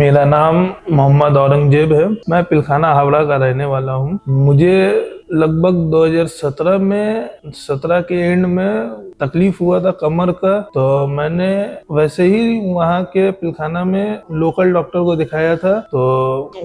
मेरा नाम मोहम्मद औरंगजेब है। मैं पिलखाना हावड़ा का रहने वाला हूँ। मुझे लगभग 2017 में 17 के एंड में तकलीफ हुआ था कमर का, तो मैंने वैसे ही वहाँ के पिलखाना में लोकल डॉक्टर को दिखाया था। तो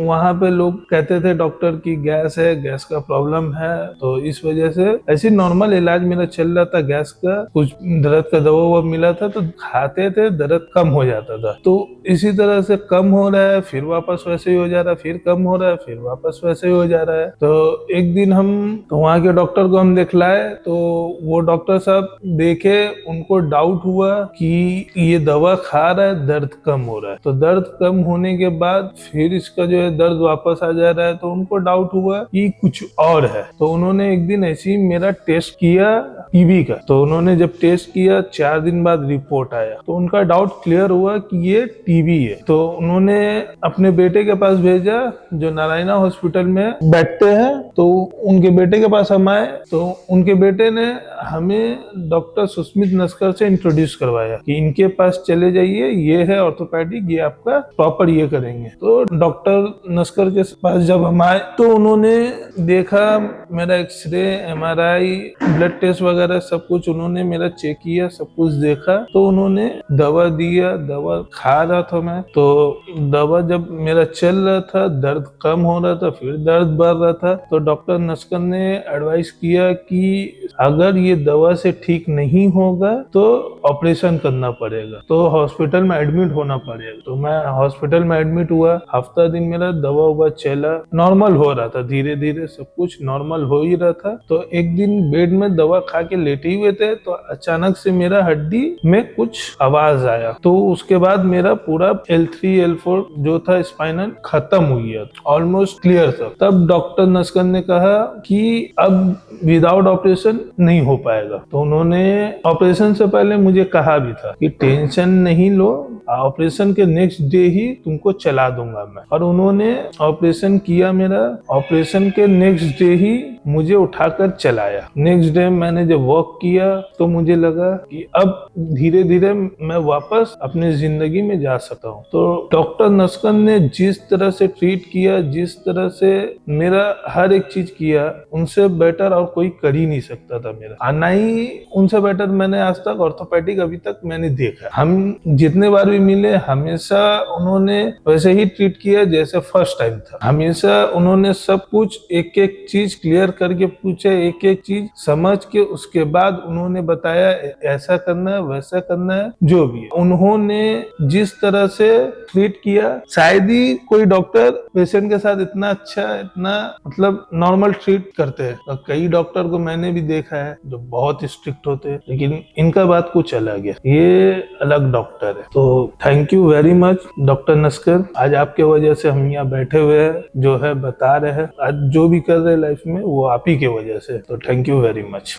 वहाँ पे लोग कहते थे डॉक्टर की गैस है, गैस का प्रॉब्लम है, तो इस वजह से ऐसी नॉर्मल इलाज मेरा चल रहा था। गैस का कुछ दर्द का दवा वो मिला था, तो खाते थे, दर्द कम हो जाता था। तो इसी तरह से कम हो रहा है, फिर वापस वैसे ही हो जा रहा है, फिर कम हो रहा है, फिर वापस वैसे ही हो जा रहा है। तो एक दिन हम वहाँ के डॉक्टर को हम दिखलाए, तो वो डॉक्टर साहब देखे, उनको डाउट हुआ कि ये दवा खा रहा है, दर्द कम हो रहा है। तो दर्द कम होने के बाद फिर इसका जो है दर्द वापस आ जा रहा है, तो उनको डाउट हुआ कि कुछ और है। तो उन्होंने एक दिन ऐसे ही मेरा टेस्ट किया टीबी का। तो उन्होंने जब टेस्ट किया, 4 दिन बाद रिपोर्ट आया, तो उनका डाउट क्लियर हुआ कि ये टीबी है। तो उन्होंने अपने बेटे के पास भेजा, जो नारायणा हॉस्पिटल में बैठते हैं। तो उनके बेटे के पास हम आए, तो उनके बेटे ने हमें डॉक्टर सुस्मित नस्कर से इंट्रोड्यूस करवाया कि इनके पास चले जाइए, ये है ऑर्थोपेडिक, ये आपका प्रॉपर ये करेंगे। तो डॉक्टर नस्कर के पास जब हम आए, तो उन्होंने देखा मेरा एक्सरे, एमआरआई, ब्लड टेस्ट वगैरह सब कुछ उन्होंने मेरा चेक किया, सब कुछ देखा। तो उन्होंने दवा दिया, दवा खा रहा था मैं। तो दवा जब मेरा चल रहा था, दर्द कम हो रहा था, फिर दर्द बढ़ रहा था। तो डॉक्टर नस्कर ने एडवाइस किया कि अगर ये दवा से ठीक नहीं होगा तो ऑपरेशन करना पड़ेगा, तो हॉस्पिटल में एडमिट होना पड़ेगा। तो मैं हॉस्पिटल में एडमिट हुआ। हफ्ता दिन मेरा दवा उवा चला, नॉर्मल हो रहा था, धीरे धीरे सब कुछ नॉर्मल हो ही रहा था। तो एक दिन बेड में दवा खा के लेटे हुए थे, तो अचानक से मेरा हड्डी में कुछ आवाज आया। तो उसके बाद मेरा पूरा L3 L4 जो था स्पाइनल खत्म हुई है, ऑलमोस्ट क्लियर था। तब डॉक्टर नस्कर ने कहा कि अब विदाउट ऑपरेशन नहीं हो पाएगा। तो उन्होंने ऑपरेशन से पहले मुझे कहा भी था कि टेंशन नहीं लो, ऑपरेशन के नेक्स्ट डे ही तुमको चला दूंगा मैं। और उन्होंने ऑपरेशन किया मेरा। ऑपरेशन के नेक्स्ट डे ही मुझे उठाकर चलाया। नेक्स्ट डे मैंने जब वॉक किया, तो मुझे लगा कि अब धीरे धीरे मैं वापस अपनी जिंदगी में जा सकता हूँ। तो डॉक्टर नस्कर ने जिस तरह से ट्रीट किया, जिस तरह से मेरा हर एक चीज किया, उनसे बेटर और कोई कर ही नहीं सकता था मेरा। ना ही उनसे बेटर मैंने आज तक ऑर्थोपेडिक अभी तक मैंने देखा। हम जितने बार भी मिले, हमेशा उन्होंने वैसे ही ट्रीट किया जैसे फर्स्ट टाइम था। हमेशा उन्होंने सब कुछ एक एक चीज क्लियर करके पूछा, एक एक चीज समझ के उसके बाद उन्होंने बताया ऐसा करना है, वैसा करना है, जो भी है। उन्होंने जिस तरह से ट्रीट किया, शायद ही कोई डॉक्टर पेशेंट के साथ इतना अच्छा, इतना मतलब नॉर्मल ट्रीट करते हैं। और कई डॉक्टर को मैंने भी देखा है जो बहुत स्ट्रिक्ट होते हैं, लेकिन इनका बात कुछ अलग है, ये अलग डॉक्टर है। तो thank you very much doctor Naskar. आज आपके वजह से हम यहाँ बैठे हुए हैं, जो है बता रहे हैं, आज जो भी कर रहे हैं लाइफ में वो आप ही के वजह से। तो थैंक यू वेरी मच।